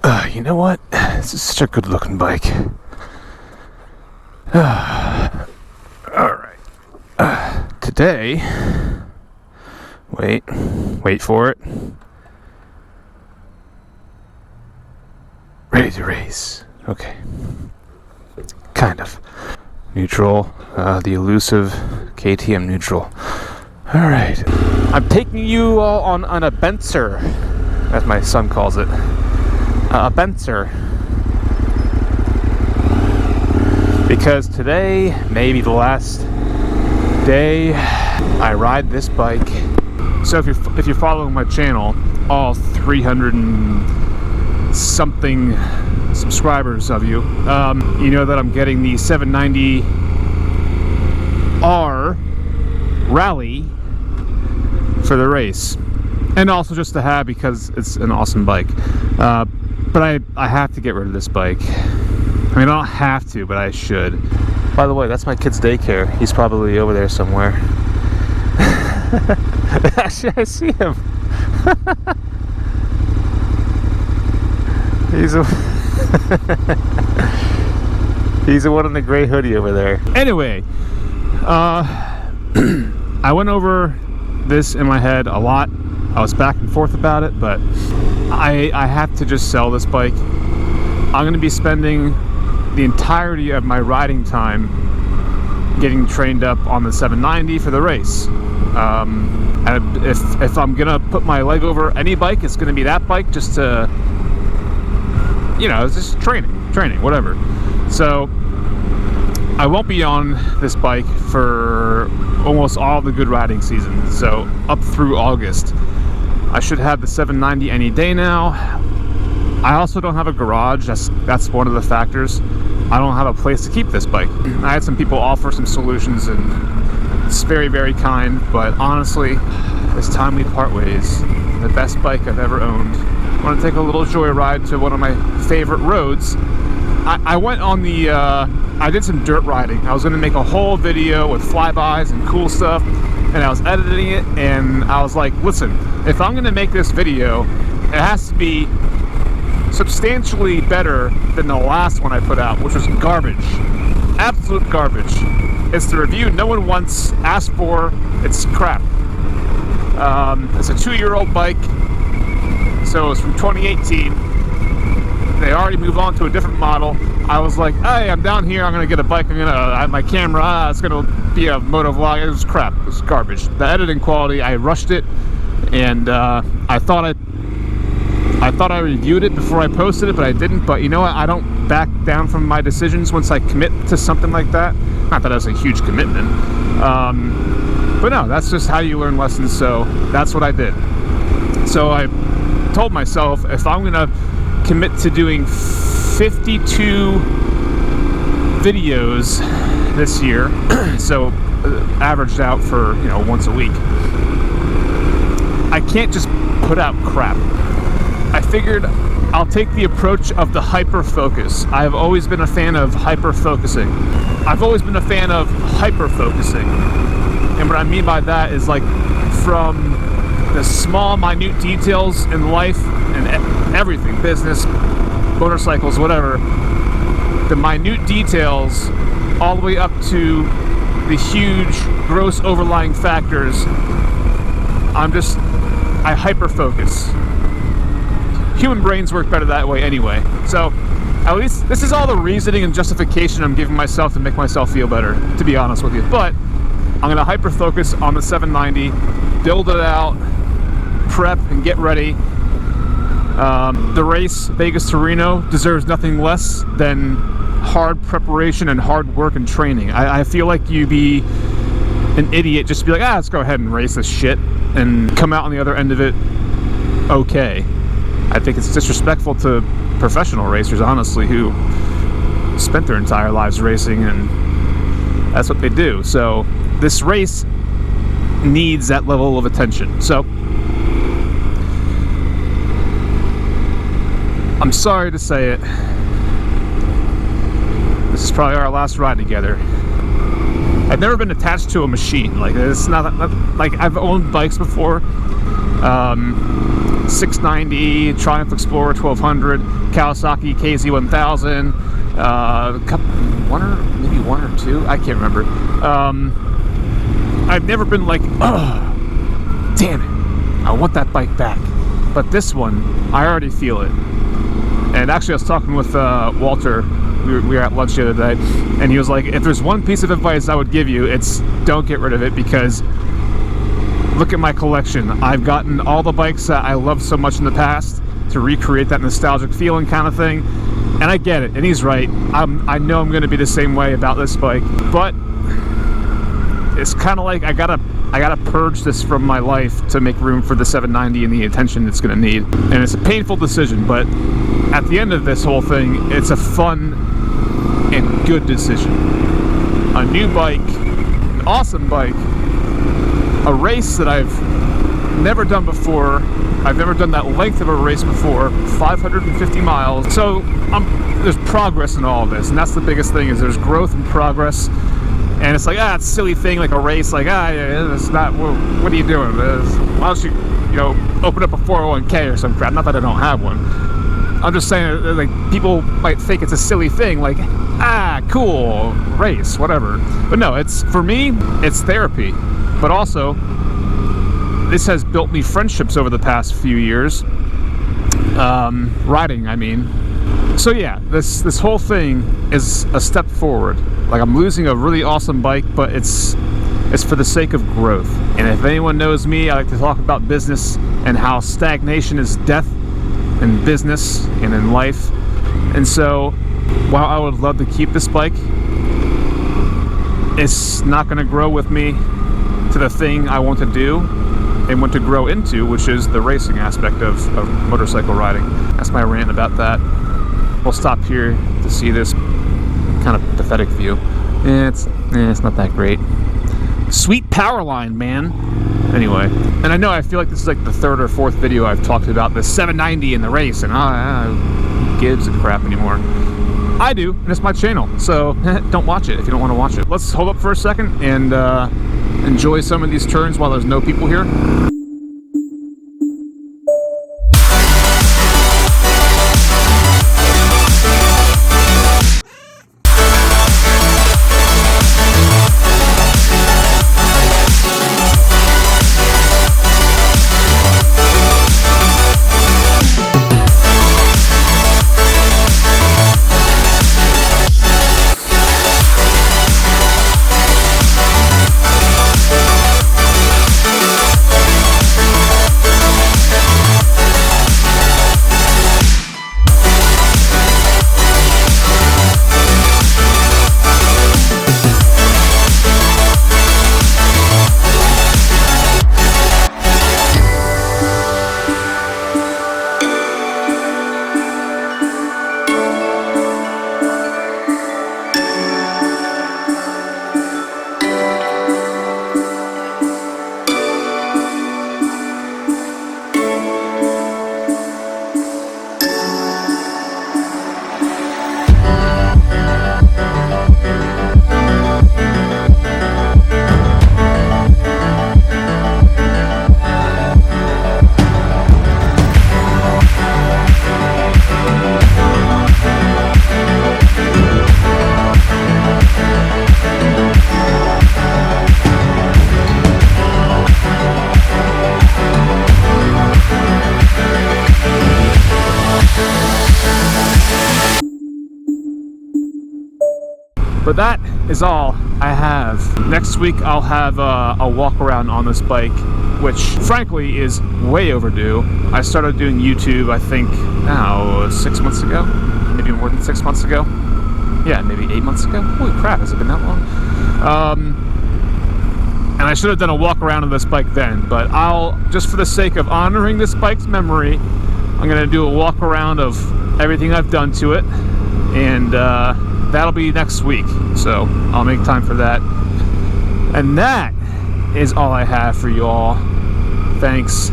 You know what? This is such a good looking bike. Alright. Today, wait for it. Ready to race. Okay. Kind of. Neutral, the elusive KTM neutral. Alright. I'm taking you all on a benzer, as my son calls it. A benzer. Because today may be the last day I ride this bike. So if you're following my channel, all 300 and something subscribers of you, you know that I'm getting the 790R Rally for the race, and also just to have because it's an awesome bike. But I have to get rid of this bike. I mean, I don't have to, but I should. By the way, that's my kid's daycare. He's probably over there somewhere. Actually, I see him. He's the one in the gray hoodie over there. Anyway, I went over this in my head a lot. I was back and forth about it, but I have to just sell this bike. I'm going to be spending the entirety of my riding time getting trained up on the 790 for the race. And if I'm going to put my leg over any bike, it's going to be that bike, just to, you know, it's just training, whatever. So I won't be on this bike for almost all the good riding season, so up through August. I should have the 790 any day now. I also don't have a garage. That's one of the factors. I don't have a place to keep this bike. I had some people offer some solutions, and it's very, very kind, but honestly, it's time we part ways. The best bike I've ever owned. I want to take a little joyride to one of my favorite roads. I went on the, I did some dirt riding. I was going to make a whole video with flybys and cool stuff, and I was editing it, and I was like, listen, if I'm going to make this video, it has to be substantially better than the last one I put out, which was garbage. Absolute garbage. It's the review no one once asked for. It's crap. It's a 2-year-old bike, so it's from 2018. They already moved on to a different model. I was like, hey, I'm down here, I'm gonna get a bike, I'm gonna have my camera, it's gonna be a moto vlog. It was crap, it was garbage. The editing quality, I rushed it, and I thought I reviewed it before I posted it, but I didn't. But you know what, I don't back down from my decisions once I commit to something like that. Not that it's a huge commitment, but no, that's just how you learn lessons, so that's what I did. So I told myself, if I'm gonna commit to doing 52 videos this year, so averaged out for, you know, once a week, I can't just put out crap. I figured I'll take the approach of the hyper-focus. I've always been a fan of hyper-focusing. I've always been a fan of hyper-focusing. And what I mean by that is, like, from the small, minute details in life and everything, business, motorcycles, whatever, the minute details all the way up to the huge, gross overlying factors. I hyper-focus. Human brains work better that way anyway. So at least this is all the reasoning and justification I'm giving myself to make myself feel better, to be honest with you. But I'm going to hyper focus on the 790, build it out, prep and get ready. The race, Vegas to Reno, deserves nothing less than hard preparation and hard work and training. I feel like you'd be an idiot just to be like, let's go ahead and race this shit and come out on the other end of it okay. I think it's disrespectful to professional racers, honestly, who spent their entire lives racing, and that's what they do. So this race needs that level of attention. So I'm sorry to say it, this is probably our last ride together. I've never been attached to a machine. Like, it's not like, I've owned bikes before, 690, Triumph Explorer 1200, Kawasaki KZ1000, one or two, I can't remember. I've never been like, oh, damn it, I want that bike back. But this one, I already feel it. And actually, I was talking with Walter. We were at lunch the other day, and he was like, if there's one piece of advice I would give you, it's don't get rid of it, because look at my collection. I've gotten all the bikes that I loved so much in the past to recreate that nostalgic feeling kind of thing. And I get it, and he's right. I know I'm going to be the same way about this bike, but it's kind of like I gotta purge this from my life to make room for the 790 and the attention it's going to need. And it's a painful decision, but at the end of this whole thing, it's a fun and good decision. A new bike, an awesome bike, a race that I've never done before. I've never done that length of a race before, 550 miles. So there's progress in all of this, and that's the biggest thing, is there's growth and progress. And it's like, it's a silly thing, like a race, like, it's not, what are you doing? Why don't you, open up a 401k or some crap? Not that I don't have one. I'm just saying, like, people might think it's a silly thing, like, cool, race, whatever. But no, for me, it's therapy. But also, this has built me friendships over the past few years. Riding, I mean. So yeah, this whole thing is a step forward. Like, I'm losing a really awesome bike, but it's for the sake of growth. And if anyone knows me, I like to talk about business and how stagnation is death in business and in life. And so, while I would love to keep this bike, it's not going to grow with me to the thing I want to do and want to grow into, which is the racing aspect of motorcycle riding. That's my rant about that. We'll stop here to see this kind of pathetic view. It's not that great. Sweet power line, man. Anyway, and I feel like this is like the third or fourth video I've talked about the 790 in the race, and who gives a crap anymore? I do, and it's my channel, so don't watch it if you don't want to watch it. Let's hold up for a second and enjoy some of these turns while there's no people here. But that is all I have. Next week I'll have a walk around on this bike, which frankly is way overdue. I started doing YouTube, I think, 6 months ago? Maybe more than 6 months ago? Yeah, maybe 8 months ago? Holy crap, has it been that long? And I should have done a walk around on this bike then, but just for the sake of honoring this bike's memory, I'm gonna do a walk around of everything I've done to it, and that'll be next week, so I'll make time for that. And that is all I have for you all. Thanks.